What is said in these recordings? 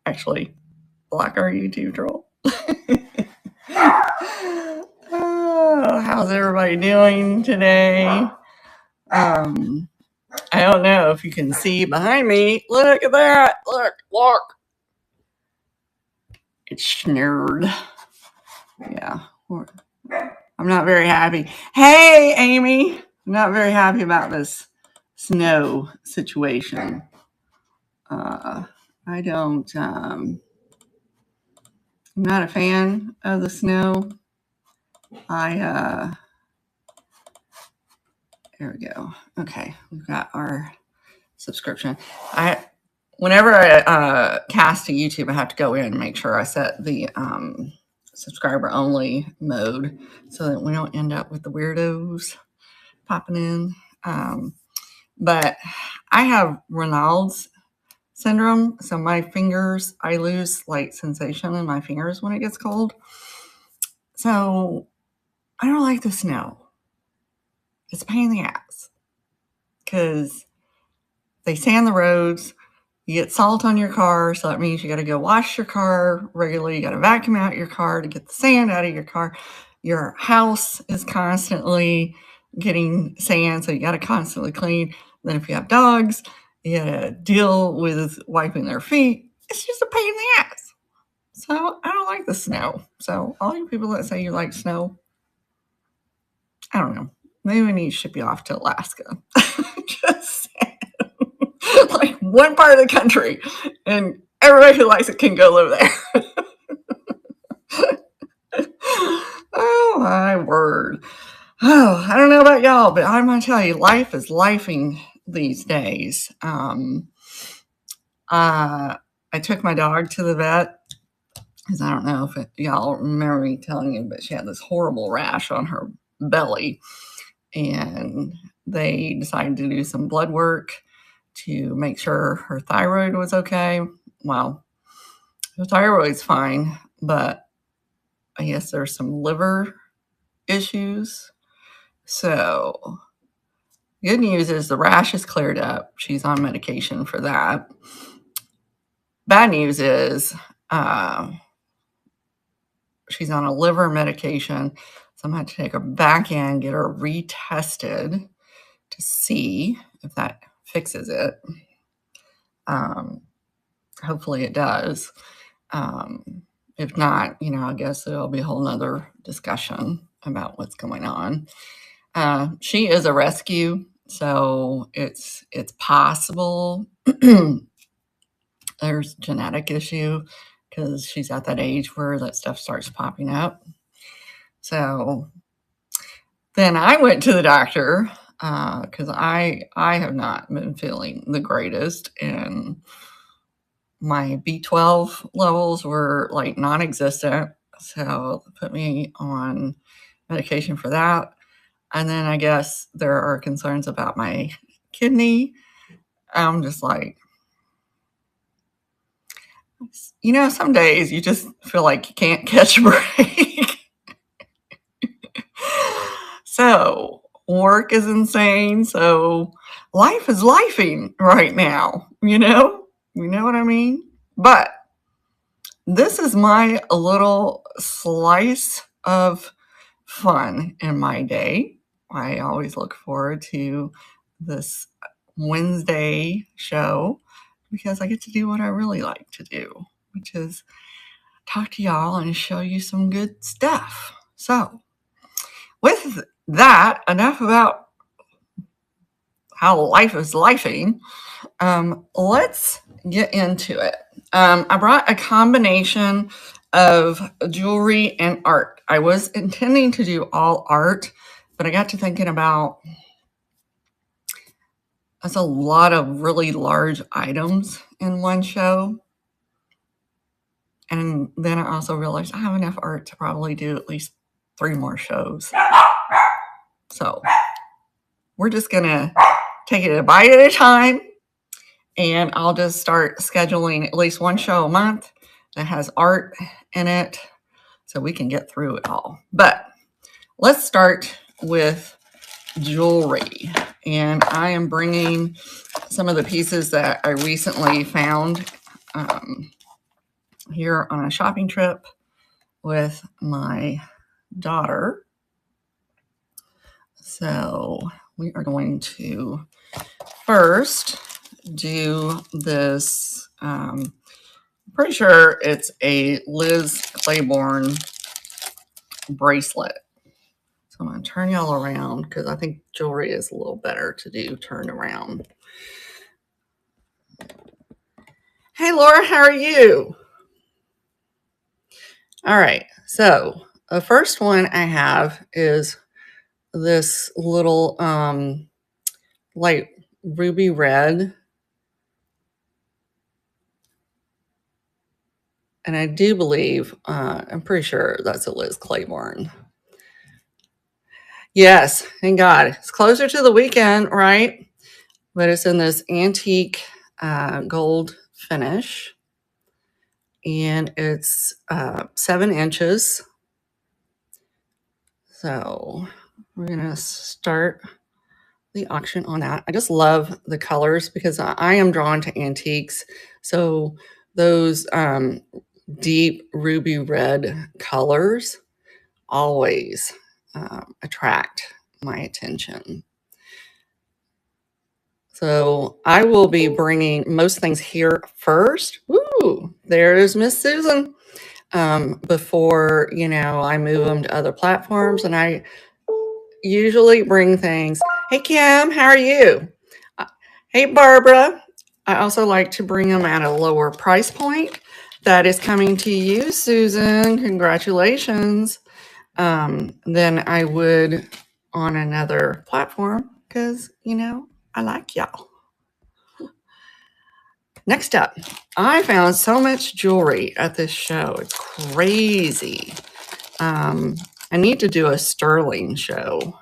Actually, block our YouTube troll. How's everybody doing today? I don't know if you can see behind me. Look at that. Look. It's snowed. Yeah. I'm not very happy. Hey, Amy. I'm not very happy about this snow situation. I don't, I'm not a fan of the snow. There we go. Okay. We've got our subscription. Whenever I cast to YouTube, I have to go in and make sure I set the subscriber only mode so that we don't end up with the weirdos popping in. But I have Raynaud's syndrome, so my fingers, I lose like sensation in my fingers when it gets cold. So I don't like the snow. It's a pain in the ass because they sand the roads. You get salt on your car, so that means you got to go wash your car regularly. You got to vacuum out your car to get the sand out of your car. Your house is constantly getting sand, so you got to constantly clean. Then if you have dogs, you got to deal with wiping their feet. It's just a pain in the ass. So I don't like the snow. So all you people that say you like snow, I don't know. Maybe we need to ship you off to Alaska. Just like one part of the country, and everybody who likes it can go live there. Oh my word. Oh, I don't know about y'all, but I'm gonna tell you, life is lifing these days. I took my dog to the vet because I don't know if y'all remember me telling you, but she had this horrible rash on her belly, and they decided to do some blood work to make sure her thyroid was okay. Well, her thyroid's fine, but I guess there's some liver issues. So, good news is the rash is cleared up. She's on medication for that. Bad news is she's on a liver medication. So I'm going to take her back in, get her retested to see if that fixes it. Hopefully it does. If not, I guess it'll be a whole nother discussion about what's going on. She is a rescue, so it's possible there's a genetic issue because she's at that age where that stuff starts popping up. So then I went to the doctor because I have not been feeling the greatest, and my B12 levels were like non-existent. So they put me on medication for that. And then I guess there are concerns about my kidney. I'm just like, some days you just feel like you can't catch a break. So work is insane. So life is lifing right now, You know what I mean? But this is my little slice of fun in my day. I always look forward to this Wednesday show because I get to do what I really like to do, which is talk to y'all and show you some good stuff. So with that, enough about how life is lifing. Let's get into it. I brought a combination of jewelry and art. I was intending to do all art, but I got to thinking about that's a lot of really large items in one show. And then I also realized I have enough art to probably do at least 3 more shows. So we're just going to take it a bite at a time. And I'll just start scheduling at least 1 show a month that has art in it so we can get through it all. But let's start with jewelry. And I am bringing some of the pieces that I recently found here on a shopping trip with my daughter. So we are going to first do this. Pretty sure it's a Liz Claiborne bracelet. So I'm going to turn y'all around because I think jewelry is a little better to do turned around. Hey, Laura, how are you? All right. So the first one I have is this little light ruby red. And I do believe, I'm pretty sure that's a Liz Claiborne. Yes, thank God. It's closer to the weekend, right? But it's in this antique gold finish. And it's 7 inches. So we're going to start the auction on that. I just love the colors because I am drawn to antiques. So those deep ruby red colors always attract my attention. So I will be bringing most things here first. Woo! There's Miss Susan. Before, I move them to other platforms, and I usually bring things. Hey, Kim, how are you? Hey, Barbara. I also like to bring them at a lower price point. That is coming to you, Susan. Congratulations. Than I would on another platform because, I like y'all. Next up, I found so much jewelry at this show. It's crazy. I need to do a sterling show.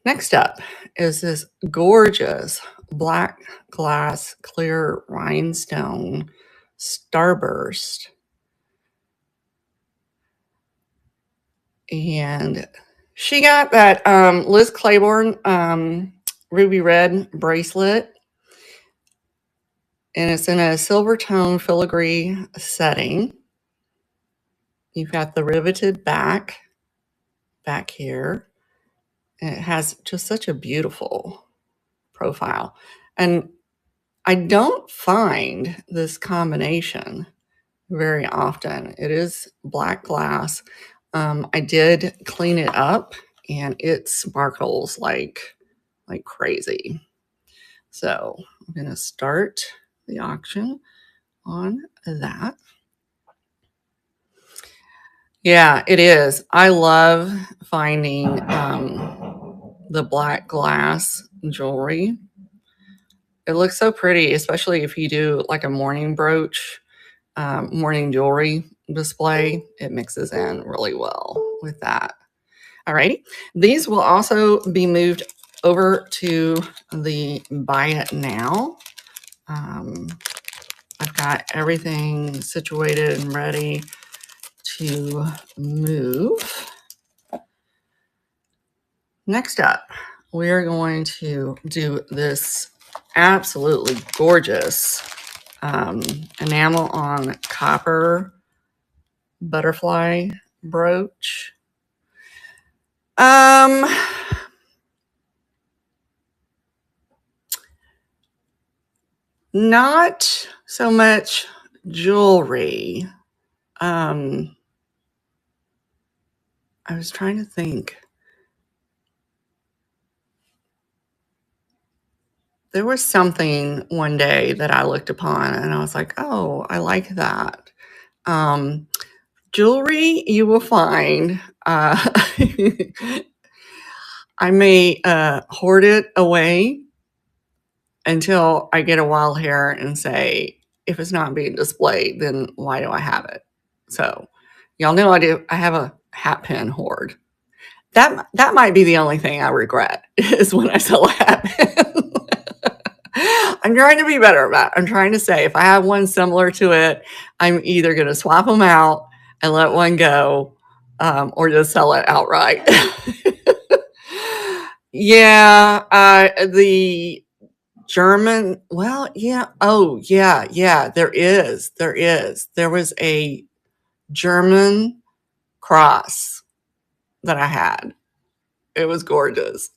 Next up is this gorgeous black glass clear rhinestone starburst. And she got that Liz Claiborne ruby red bracelet. And it's in a silver tone filigree setting. You've got the riveted back here. And it has just such a beautiful profile. And I don't find this combination very often. It is black glass. I did clean it up and it sparkles like crazy. So I'm going to start the auction on that. Yeah, it is. I love finding the black glass jewelry. It looks so pretty, especially if you do like a morning brooch, morning jewelry display. It mixes in really well with that. Alrighty. These will also be moved over to the buy it now. I've got everything situated and ready to move. Next up, we are going to do this absolutely gorgeous enamel on copper butterfly brooch. Not so much jewelry. I was trying to think. There was something one day that I looked upon and I was like, oh, I like that. Jewelry you will find. I may hoard it away until I get a wild hair and say, if it's not being displayed, then why do I have it? So y'all know I have a hat pin hoard. That might be the only thing I regret is when I sell a hat pin. I'm trying to be better about it. I'm trying to say if I have one similar to it, I'm either going to swap them out and let one go or just sell it outright. Yeah, the German, well, yeah. Oh, yeah, yeah, there is. There is. There was a German cross that I had. It was gorgeous.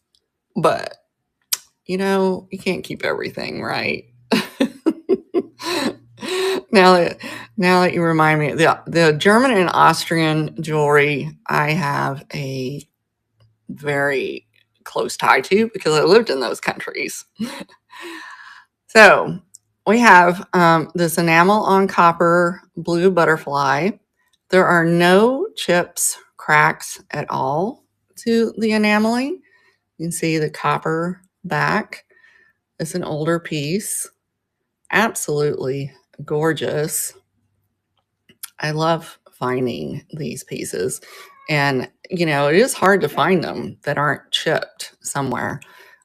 But, you can't keep everything, right? now that now that you remind me, the German and Austrian jewelry I have a very close tie to because I lived in those countries. So we have this enamel on copper blue butterfly. There are no chips, cracks at all to the enameling. You can see the copper back. It's an older piece. Absolutely gorgeous. I love finding these pieces. And, it is hard to find them that aren't chipped somewhere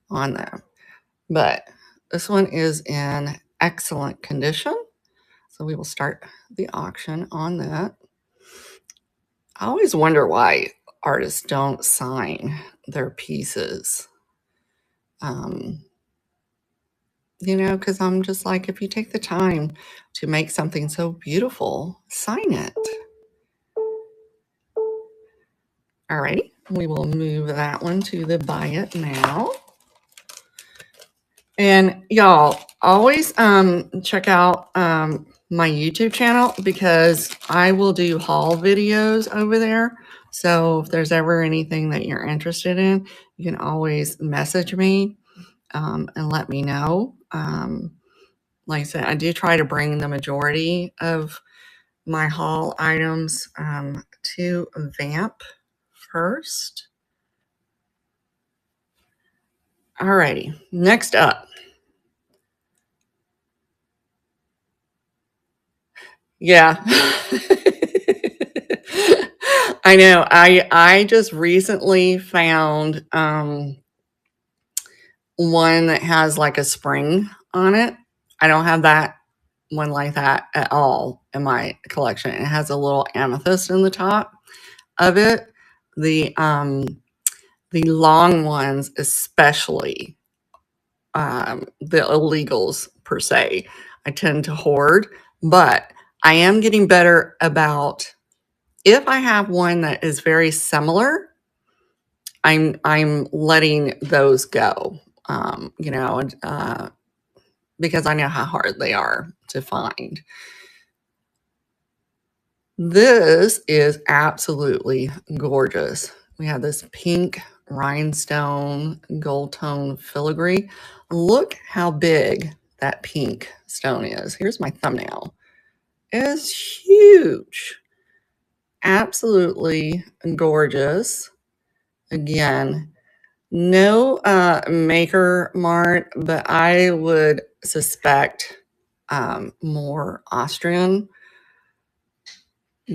on them. But this one is in excellent condition. So we will start the auction on that. I always wonder why artists don't sign their pieces. Because I'm just like, if you take the time to make something so beautiful, sign it. All right, we will move that one to the buy it now. And y'all always check out my YouTube channel because I will do haul videos over there. So if there's ever anything that you're interested in, you can always message me and let me know. Like I said, I do try to bring the majority of my haul items to Vamp first. Alrighty, next up. Yeah. I know. I just recently found one that has like a spring on it. I don't have that one like that at all in my collection. It has a little amethyst in the top of it. The long ones, especially the illegals per se, I tend to hoard, but I am getting better about if I have one that is very similar, I'm letting those go. Because I know how hard they are to find. This is absolutely gorgeous. We have this pink rhinestone gold tone filigree. Look how big that pink stone is. Here's my thumbnail. It is huge. Absolutely gorgeous. Again, no maker mark, but I would suspect more Austrian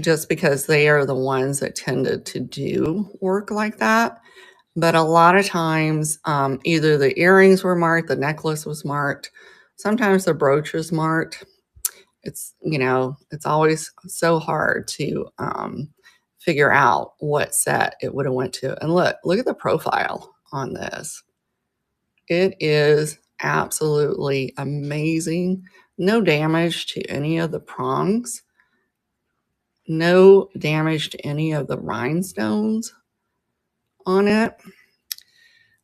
just because they are the ones that tended to do work like that. But a lot of times, either the earrings were marked, the necklace was marked, sometimes the brooch was marked. It's always so hard to figure out what set it would have went to. And look at the profile on this. It is absolutely amazing. No damage to any of the prongs. No damage to any of the rhinestones on it.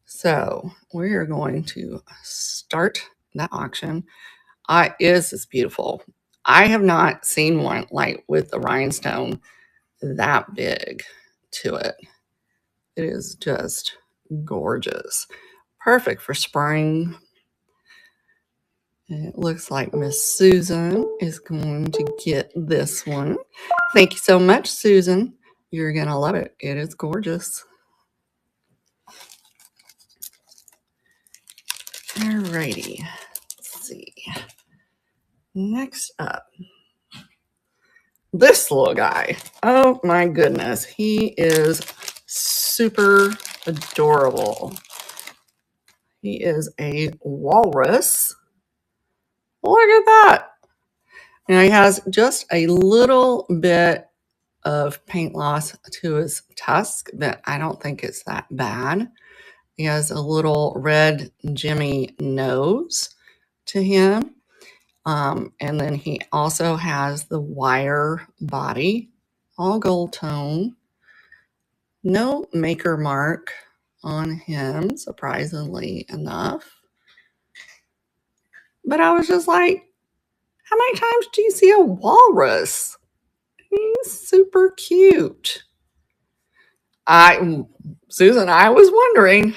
So we are going to start that auction. This is beautiful. I have not seen one like with the rhinestone that big to it. It is just gorgeous. Perfect for spring. It looks like Miss Susan is going to get this one. Thank you so much, Susan. You're going to love it. It is gorgeous. Alrighty. Let's see. Next up. This little guy. Oh my goodness. He is super adorable. He is a walrus. Look at that. Now he has just a little bit of paint loss to his tusk, but I don't think it's that bad. He has a little red Jimmy nose. to him. And then he also has the wire body, all gold tone. No maker mark on him, surprisingly enough. But I was just like, how many times do you see a walrus? He's super cute. Susan, I was wondering.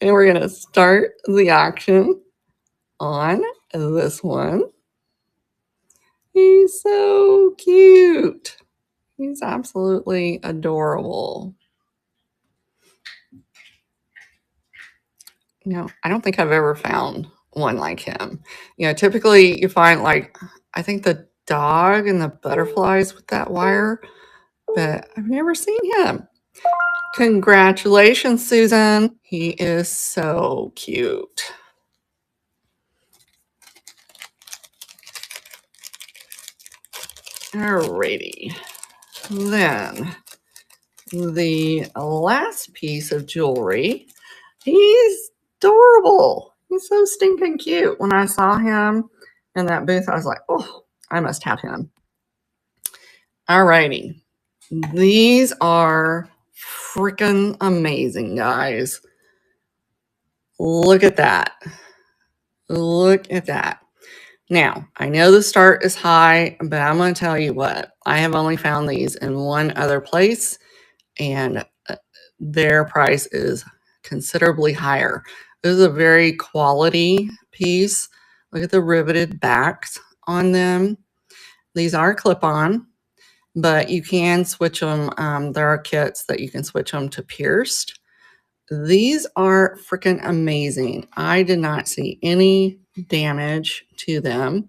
And we're going to start the auction on this one. He's so cute. He's absolutely adorable. You know, I don't think I've ever found one like him. You know, typically you find like, I think the dog and the butterflies with that wire, but I've never seen him. Congratulations, Susan. He is so cute. Alrighty. Then the last piece of jewelry. He's adorable. He's so stinking cute. When I saw him in that booth, I was like, oh, I must have him. Alrighty. These are freaking amazing, guys. Look at that. Look at that. Now, I know the start is high, but I'm going to tell you what. I have only found these in one other place, and their price is considerably higher. This is a very quality piece. Look at the riveted backs on them. These are clip-on, but you can switch them. There are kits that you can switch them to pierced. These are freaking amazing. I did not see any damage to them.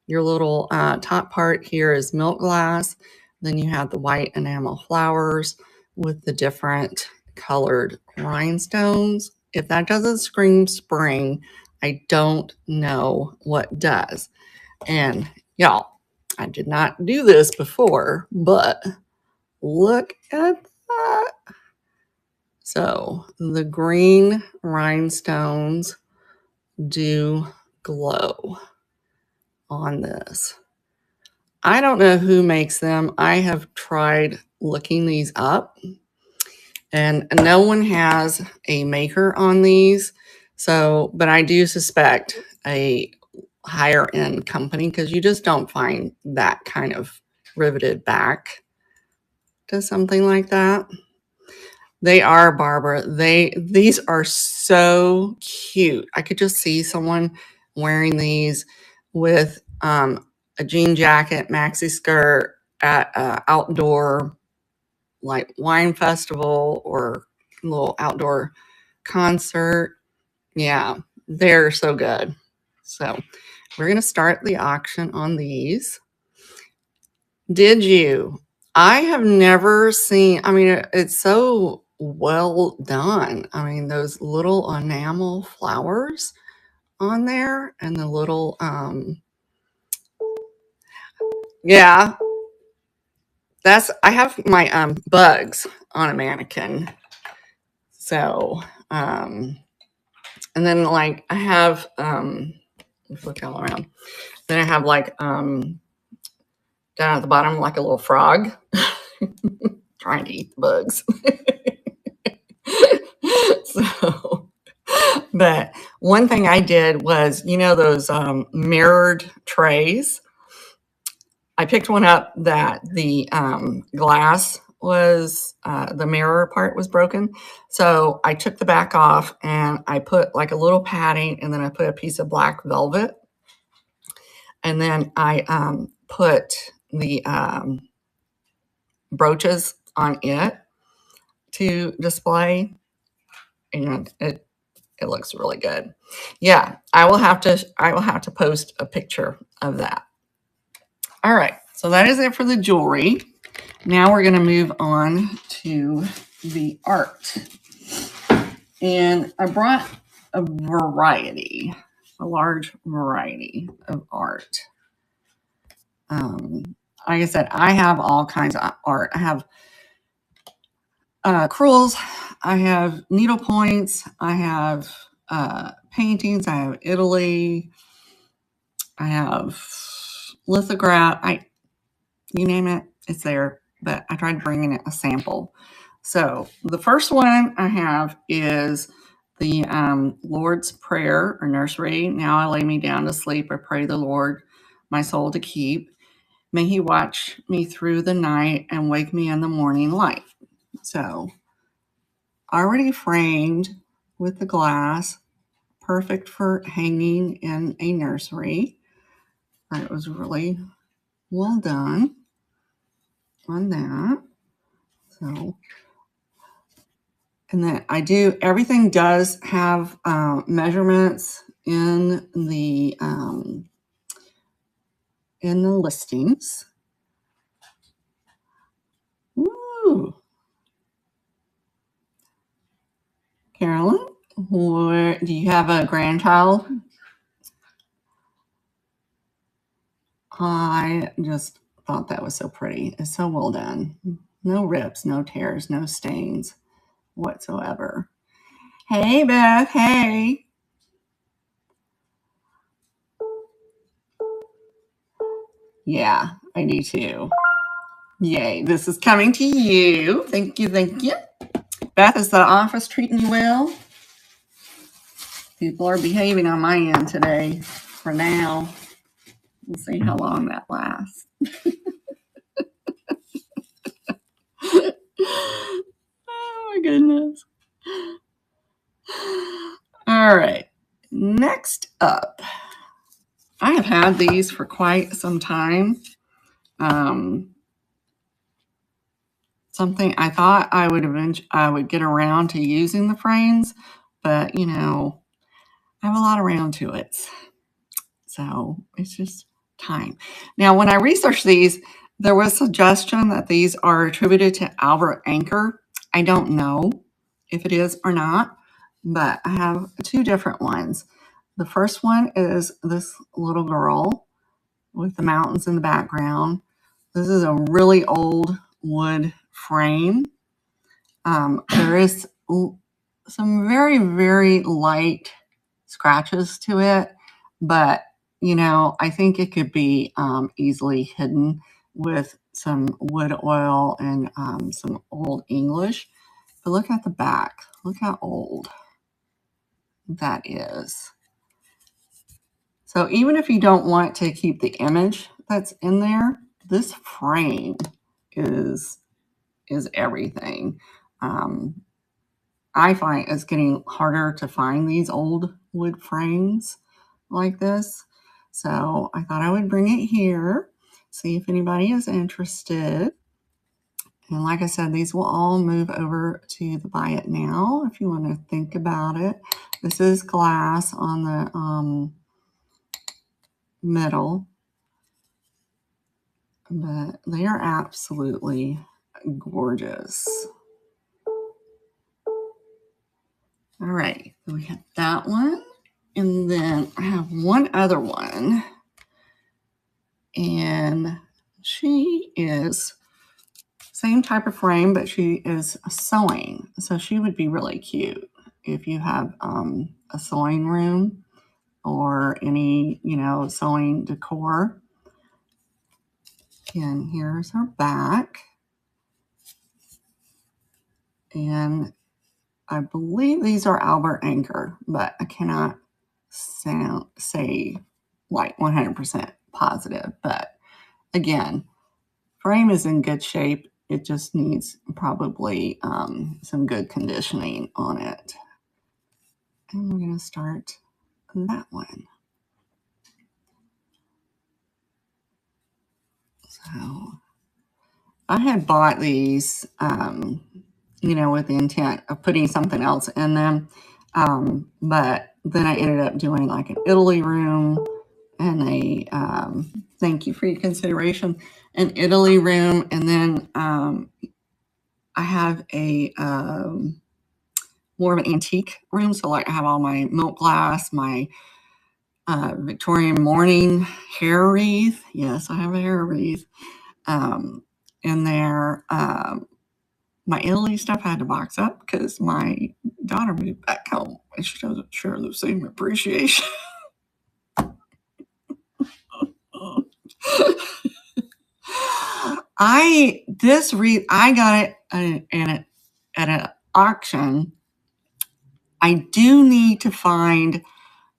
Your little top part here is milk glass. Then you have the white enamel flowers with the different colored rhinestones. If that doesn't scream spring, I don't know what does. And y'all, I did not do this before, but look at that. So the green rhinestones do glow on this. I don't know who makes them. I have tried looking these up, and no one has a maker on these. So, but I do suspect a higher end company, because you just don't find that kind of riveted back to something like that. They are, Barbara. These are so cute. I could just see someone wearing these with a jean jacket, maxi skirt at an outdoor like wine festival or a little outdoor concert. Yeah, they're so good. So we're going to start the auction on these. Did you? I have never seen, I mean, it's so well done. I mean, those little enamel flowers on there and the little, yeah, I have my bugs on a mannequin. So, and then like I have, let's look all around. Then I have like, down at the bottom, like a little frog trying to eat the bugs. So, but one thing I did was, you know, those mirrored trays. I picked one up that the glass was, the mirror part was broken. So I took the back off and I put like a little padding, and then I put a piece of black velvet. And then I put the brooches on it to display. And it looks really good. Yeah, I will have to post a picture of that. All right, so that is it for the jewelry. Now we're going to move on to the art. And I brought a large variety of art. Like I said, I have all kinds of art. I have crewels, I have needle points, I have paintings, I have Italy, I have lithograph. You name it, it's there. But I tried bringing it a sample. So the first one I have is the Lord's Prayer or Nursery. Now I lay me down to sleep. I pray the Lord my soul to keep. May he watch me through the night and wake me in the morning light. So already framed with the glass, perfect for hanging in a nursery. It was really well done on that. So, and then everything does have measurements in the listings. Woo! Carolyn, do you have a grandchild? I just thought that was so pretty. It's so well done. No rips, no tears, no stains whatsoever. Hey, Beth. Hey. Yeah, I do too. Yay. This is coming to you. Thank you. Thank you. Beth, is the office treating you well? People are behaving on my end today for now. We'll see how long that lasts. Oh, my goodness. All right. Next up, I have had these for quite some time. Something I thought I would get around to using the frames, but I have a lot around to it. So it's just time. Now, when I researched these, there was a suggestion that these are attributed to Albert Anchor. I don't know if it is or not, but I have two different ones. The first one is this little girl with the mountains in the background. This is a really old wood frame. There is some very, very light scratches to it, but I think it could be easily hidden with some wood oil and some old English. But look at the back. Look how old that is. So even if you don't want to keep the image that's in there, this frame is everything. I find it's getting harder to find these old wood frames like this. So I thought I would bring it here, see if anybody is interested. And like I said, these will all move over to the buy it now if you want to think about it. This is glass on the middle, but they are absolutely gorgeous. All right, so we have that one. And then I have one other one. And she is same type of frame, but she is sewing. So she would be really cute if you have a sewing room or any, sewing decor. And here's her back. And I believe these are Albert Anchor, but I cannot say like 100% positive. But again, frame is in good shape. It just needs probably some good conditioning on it. And we're going to start that one. So I had bought these, with the intent of putting something else in them. But then I ended up doing like an Italy room and a, thank you for your consideration, an Italy room. And then I have a more of an antique room. So like I have all my milk glass, my Victorian morning hair wreath. Yes, I have a hair wreath in there. my Italy stuff I had to box up because my daughter moved back home and she doesn't share the same appreciation. I got it at an auction. I do need to find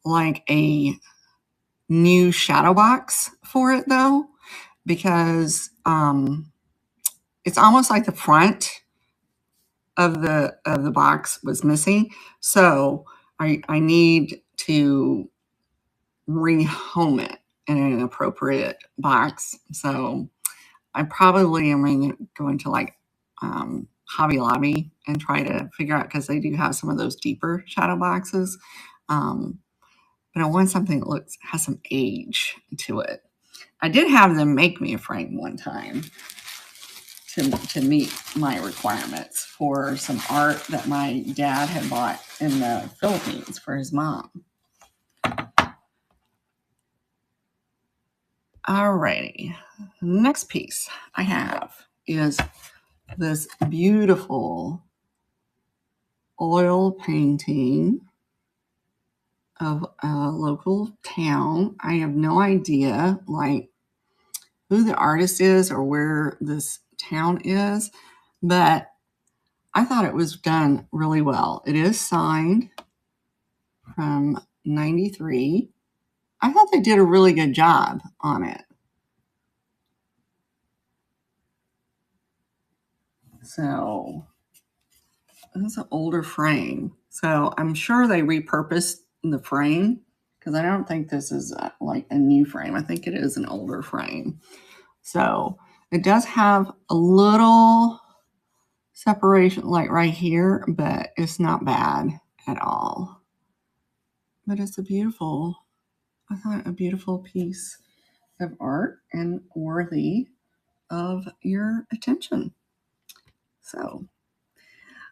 like a new shadow box for it though, because it's almost like the front of the box was missing. So I need to rehome it in an appropriate box. So I probably am going to like Hobby Lobby and try to figure out, because they do have some of those deeper shadow boxes. But I want something that has some age to it. I did have them make me a frame one time to meet my requirements for some art that my dad had bought in the Philippines for his mom. Alrighty, next piece I have is this beautiful oil painting of a local town. I have no idea like who the artist is or where this town is, but I thought it was done really well. It is signed from 93. I thought they did a really good job on it. So it's an older frame. So I'm sure they repurposed the frame, because I don't think this is like a new frame. I think it is an older frame. So it does have a little separation like right here, but it's not bad at all. But it's a beautiful piece of art and worthy of your attention. So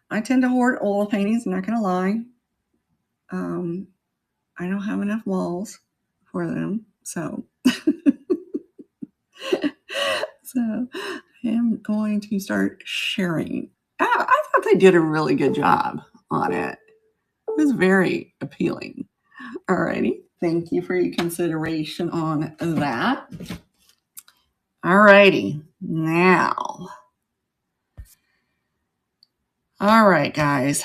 I tend to hoard oil paintings, I'm not going to lie. I don't have enough walls for them. So, so I am going to start sharing. I thought they did a really good job on it. It was very appealing. Alrighty. Thank you for your consideration on that. Alrighty. Now. All right, guys.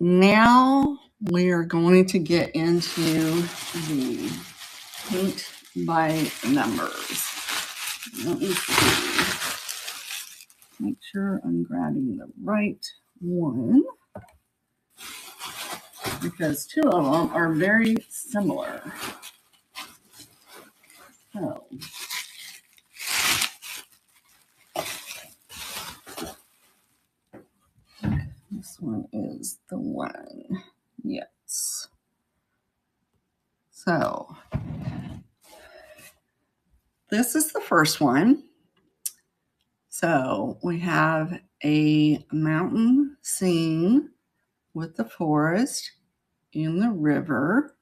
Now we are going to get into the paint by numbers. Let me see. Make sure I'm grabbing the right one, because two of them are very similar. So, this one is the one. Yes. So, this is the first one. So, we have a mountain scene with the forest in the river.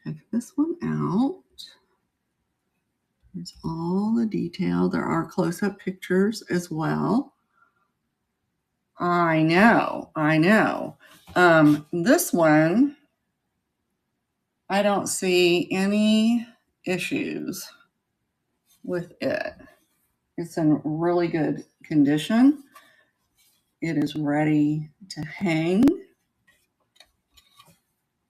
Check this one out. There's all the detail. There are close-up pictures as well. I know. This one, I don't see any issues with it. It's in really good condition. It is ready to hang.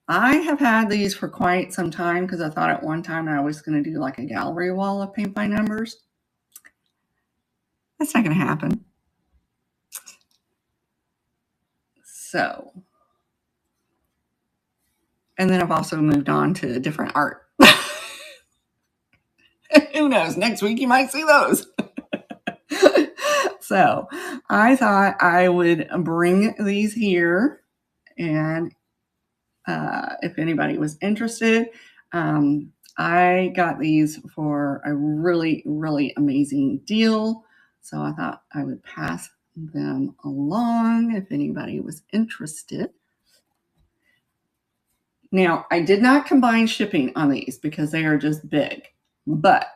I have had these for quite some time, because I thought at one time I was going to do like a gallery wall of paint by numbers. That's not going to happen. So, and then I've also moved on to different art. Who knows? Next week you might see those. So I thought I would bring these here, and if anybody was interested, I got these for a really, really amazing deal. So I thought I would pass them along if anybody was interested. Now, I did not combine shipping on these because they are just big, but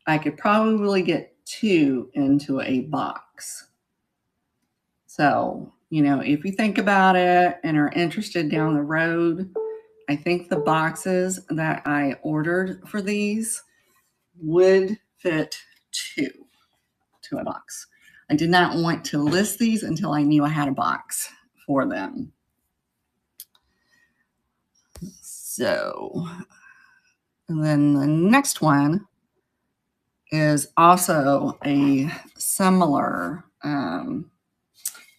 I could probably get 2 into a box. So, you know, if you think about it and are interested down the road, I think the boxes that I ordered for these would fit 2 to a box. I did not want to list these until I knew I had a box for them. So, and then the next one is also a similar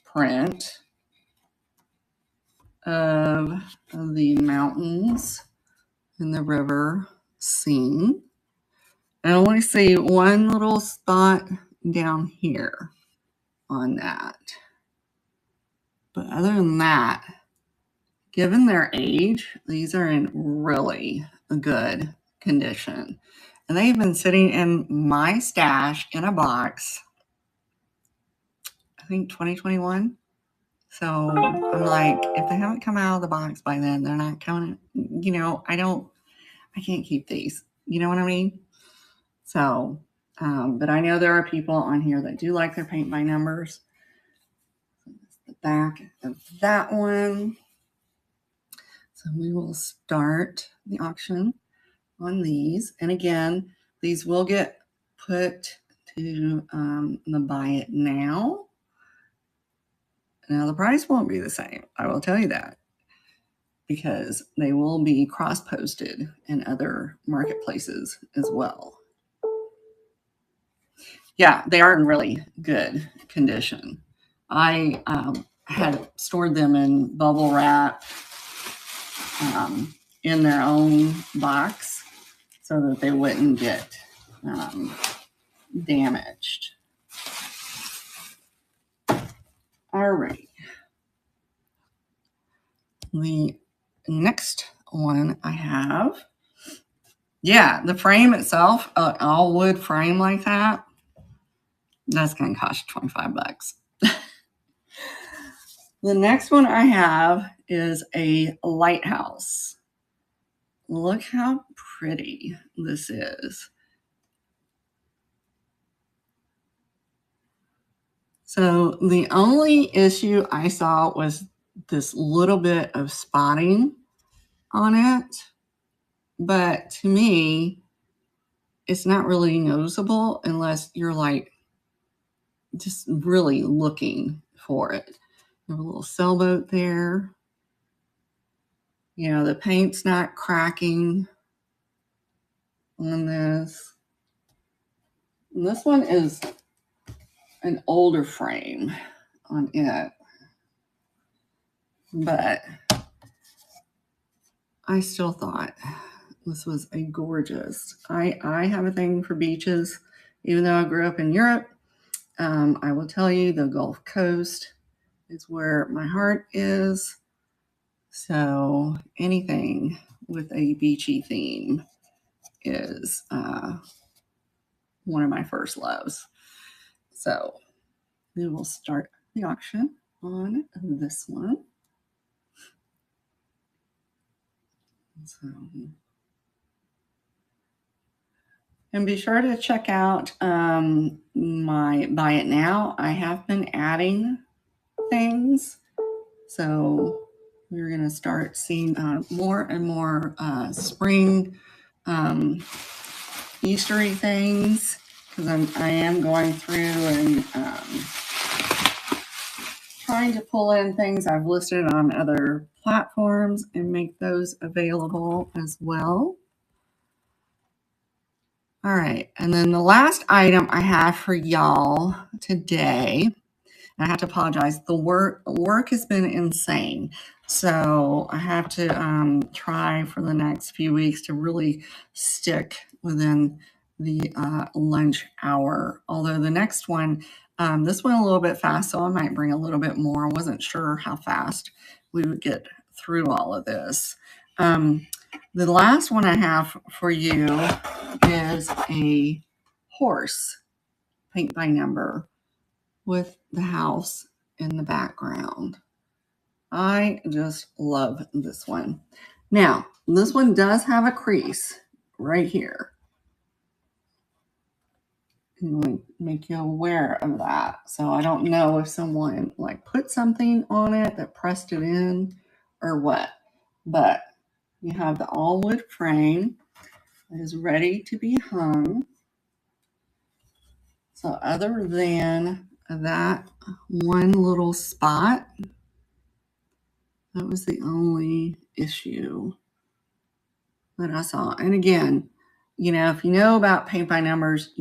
print of the mountains and the river scene. And I only see one little spot down here on that. But other than that, given their age, these are in really good condition. And they've been sitting in my stash in a box, I think 2021. So I'm like, if they haven't come out of the box by then, they're not coming. You know, I can't keep these. You know what I mean? So, but I know there are people on here that do like their paint by numbers. The back of that one. So we will start the auction on these. And again, these will get put to the buy it now. Now the price won't be the same. I will tell you that, because they will be cross-posted in other marketplaces as well. Yeah, they are in really good condition. I had stored them in bubble wrap in their own box so that they wouldn't get damaged. All right. The next one I have, yeah, the frame itself, all wood frame like that, that's going to cost you $25. The next one I have is a lighthouse. Look how pretty this is. So the only issue I saw was this little bit of spotting on it. But to me, it's not really noticeable unless you're like just really looking for it. You have a little sailboat there. You know, the paint's not cracking on this. And this one is an older frame on it. But I still thought this was a gorgeous. I have a thing for beaches, even though I grew up in Europe. I will tell you the Gulf Coast is where my heart is. So anything with a beachy theme is one of my first loves. So we will start the auction on this one. So, and be sure to check out my Buy It Now. I have been adding things. So we're going to start seeing more and more spring Eastery things, because I am going through and trying to pull in things I've listed on other platforms and make those available as well. All right, and then the last item I have for y'all today, I have to apologize. The work has been insane. So I have to try for the next few weeks to really stick within the lunch hour. Although the next one, this went a little bit fast, so I might bring a little bit more. I wasn't sure how fast we would get through all of this. The last one I have for you is a horse paint by number with the house in the background. I just love this one. Now, this one does have a crease right here. make you aware of that. So I don't know if someone like put something on it that pressed it in or what, but you have the all wood frame that is ready to be hung. So other than that one little spot, that was the only issue that I saw. And again, if you know about paint by numbers,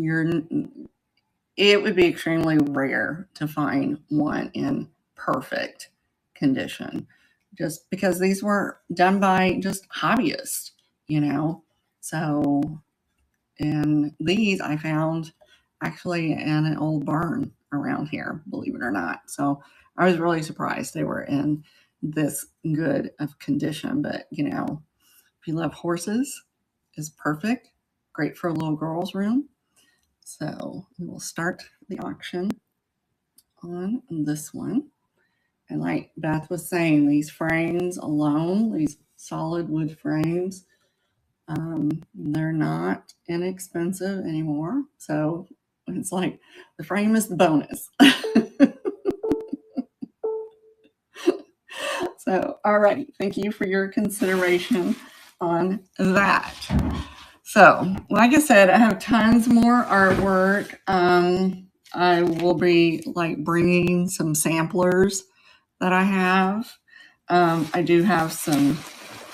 it would be extremely rare to find one in perfect condition, just because these were done by just hobbyists, So, and these I found actually in an old barn around here, believe it or not. So I was really surprised they were in this good of condition. But, if you love horses, is perfect. Great for a little girl's room. So we will start the auction on this one. And like Beth was saying, these frames alone, these solid wood frames, they're not inexpensive anymore. So it's like the frame is the bonus. So, all right. Thank you for your consideration on that. So, like I said, I have tons more artwork. I will be bringing some samplers that I have. I do have some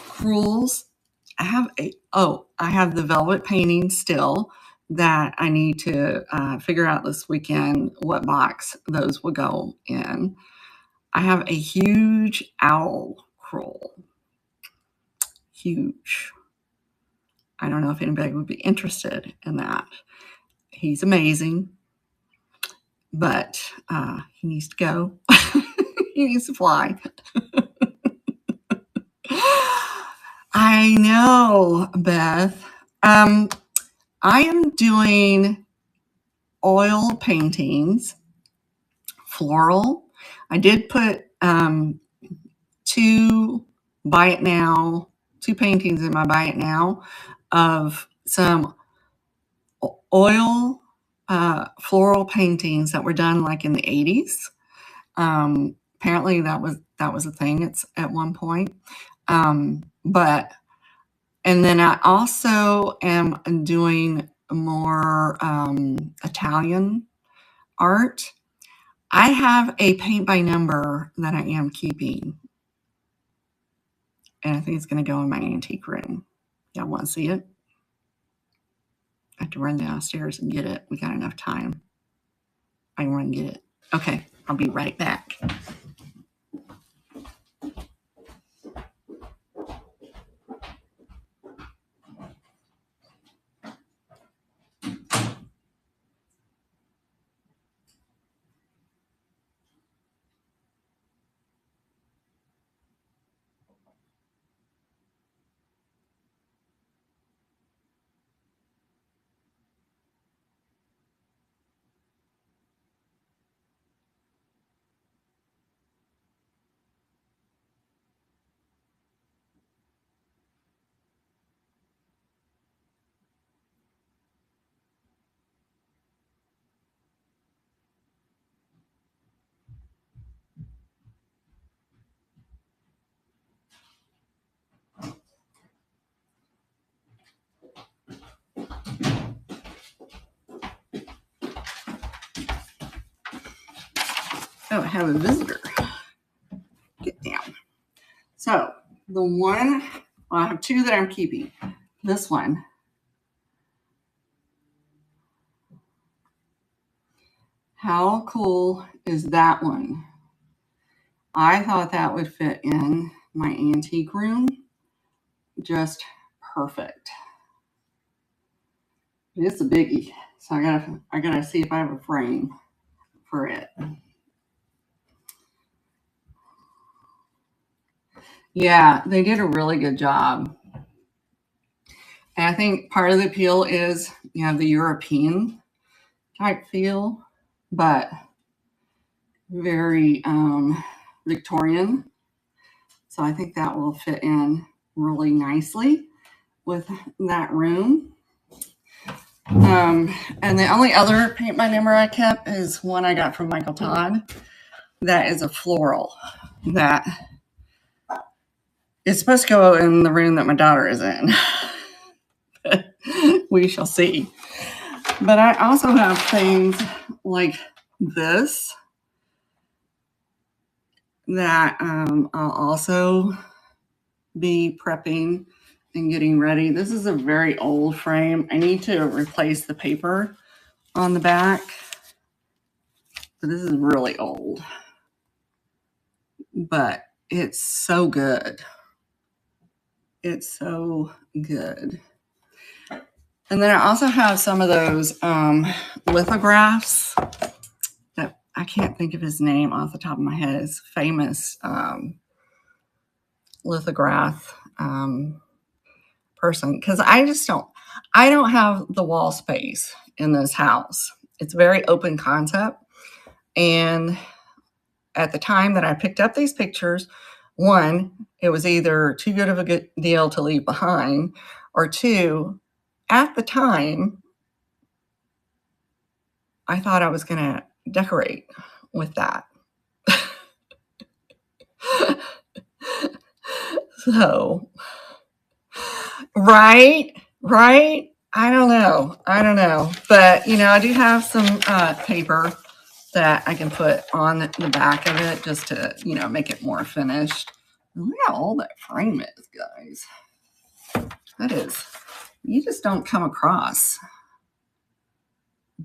crewels. I have the velvet painting still that I need to figure out this weekend what box those will go in. I have a huge owl crewel. Huge. I don't know if anybody would be interested in that. He's amazing, but he needs to go. He needs to fly. I know, Beth. I am doing oil paintings, floral. I did put two paintings in my buy it now of some oil floral paintings that were done like in the 80s. Apparently that was a thing. It's at one point. But and then I also am doing more Italian art. I have a paint by number that I am keeping. And I think it's going to go in my antique room. Y'all want to see it? I have to run downstairs and get it. We got enough time. I can run and get it. Okay, I'll be right back. Oh, I have a visitor. Get down. So the one, I have two that I'm keeping. This one. How cool is that one? I thought that would fit in my antique room. Just perfect. It's a biggie. So I gotta see if I have a frame for it. Yeah, they did a really good job. And I think part of the appeal is, the European type feel, but very Victorian. So I think that will fit in really nicely with that room. And the only other paint by number I kept is one I got from Michael Todd. That is a floral that is supposed to go in the room that my daughter is in. We shall see. But I also have things like this that I'll also be prepping and getting ready. This is a very old frame. I need to replace the paper on the back. But this is really old. But it's so good. It's so good. And then I also have some of those lithographs that I can't think of his name off the top of my head. It's famous lithograph person, because I don't have the wall space in this house. It's very open concept. And at the time that I picked up these pictures, one, it was either too good of a good deal to leave behind, or two, at the time, I thought I was going to decorate with that. So, right? I don't know. But, I do have some paper that I can put on the back of it just to, make it more finished. Look how old that frame is, guys. That is, you just don't come across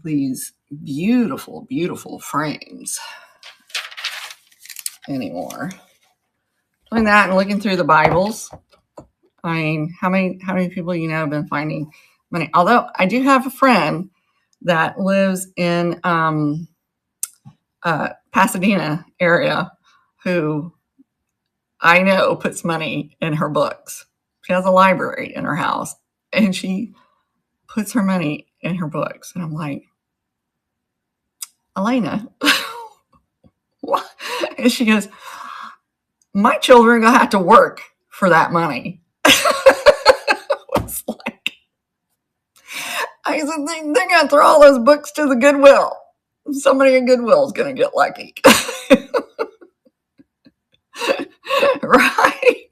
these beautiful, beautiful frames anymore. Doing that and looking through the Bibles. I mean, how many people have been finding money? Although I do have a friend that lives in Pasadena area who I know puts money in her books. She has a library in her house, and she puts her money in her books. And I'm like, Elena, what? And she goes, my children are going to have to work for that money. It's like, I said, they're going to throw all those books to the Goodwill. Somebody at Goodwill is going to get lucky. Right?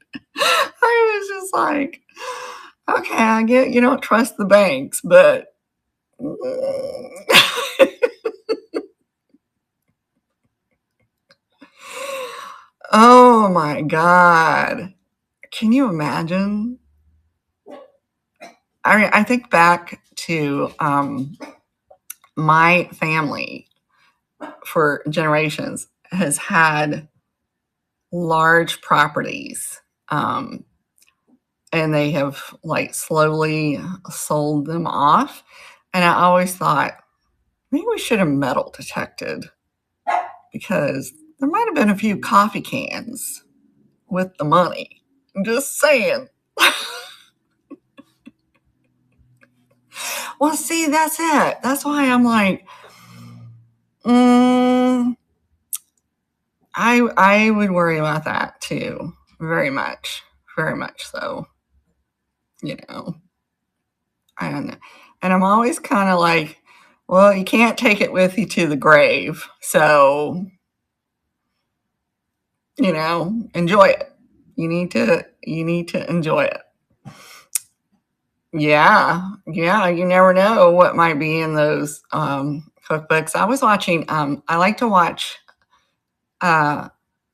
I was just like, okay, I get you don't trust the banks, but oh my God. Can you imagine? I think back to my family for generations has had large properties, and they have slowly sold them off. And I always thought, maybe we should have metal detected, because there might have been a few coffee cans with the money. I'm just saying. Well, see, that's it. That's why I'm like, I would worry about that too. Very much so. I don't know. And I'm always kind of like, well, you can't take it with you to the grave. So, enjoy it. You need to enjoy it. Yeah. You never know what might be in those cookbooks. I was watching, I like to watch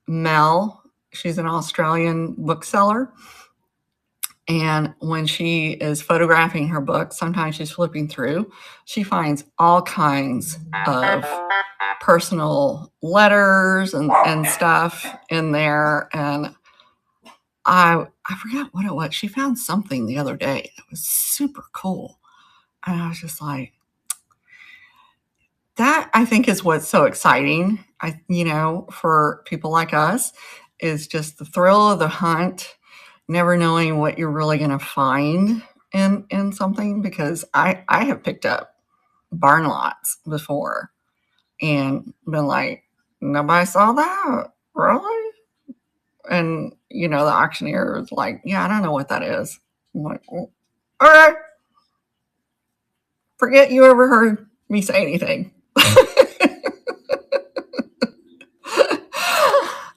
Mel. She's an Australian bookseller. And when she is photographing her book, sometimes she's flipping through, she finds all kinds of personal letters and stuff in there. And I forgot what it was. She found something the other day that was super cool. And I was just like, that I think is what's so exciting. For people like us, is just the thrill of the hunt, never knowing what you're really going to find in something. Because I have picked up barn lots before and been like, nobody saw that, really? And the auctioneer was like, yeah, I don't know what that is. I'm like, all right. Forget you ever heard me say anything.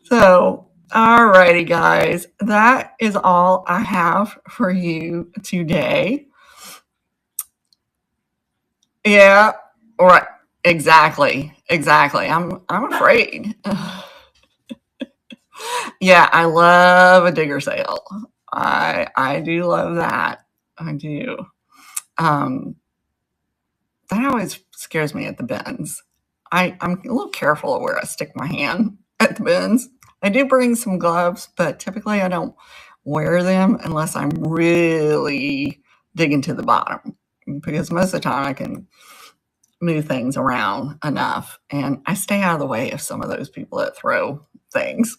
So, alrighty, guys, that is all I have for you today. Yeah, right. Exactly. I'm afraid. Yeah, I love a digger sale. I do love that. I do. Um, that always scares me at the bins. I'm a little careful of where I stick my hand at the bins. I do bring some gloves, but typically I don't wear them unless I'm really digging to the bottom, because most of the time I can move things around enough, and I stay out of the way of some of those people that throw things.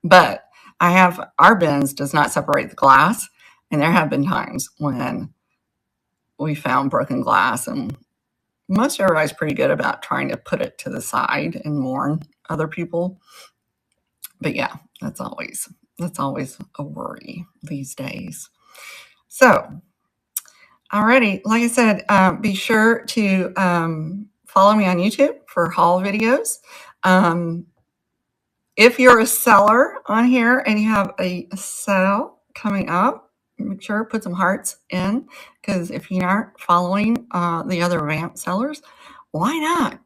But I have, our bins does not separate the glass, and there have been times when we found broken glass, and most everybody's pretty good about trying to put it to the side and warn other people. But yeah, that's always a worry these days. So, alrighty, like I said, be sure to follow me on YouTube for haul videos. If you're a seller on here and you have a sale coming up, make sure to put some hearts in, because if you aren't following the other Vamp sellers, why not?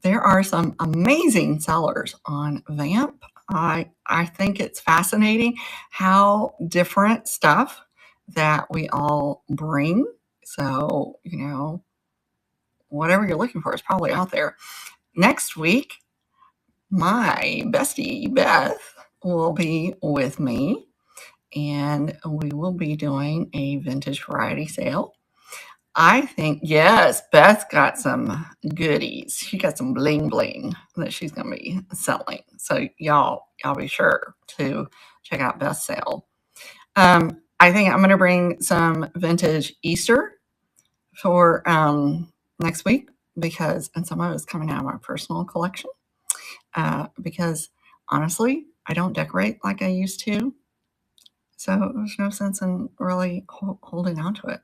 There are some amazing sellers on Vamp. I think it's fascinating how different stuff that we all bring. So, whatever you're looking for is probably out there. Next week, my bestie Beth will be with me, and we will be doing a vintage variety sale. I think, yes, Beth got some goodies. She got some bling bling that she's going to be selling. So y'all be sure to check out Beth's sale. I think I'm going to bring some vintage Easter for next week, and some of it's coming out of my personal collection. Because honestly, I don't decorate like I used to. So there's no sense in really holding on to it.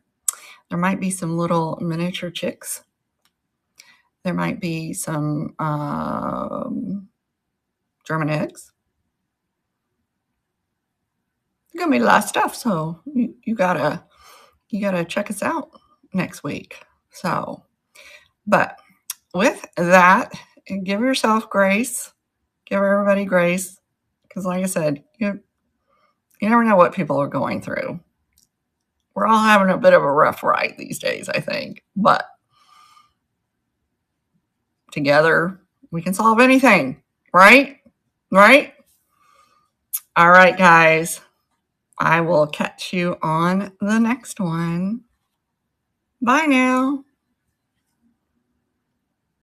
There might be some little miniature chicks. There might be some German eggs. There's gonna be a lot of stuff, so you gotta check us out next week. So, but with that, give yourself grace, give everybody grace, because like I said, you never know what people are going through. We're all having a bit of a rough ride these days, I think, but together we can solve anything, right? Right? All right, guys. I will catch you on the next one. Bye now.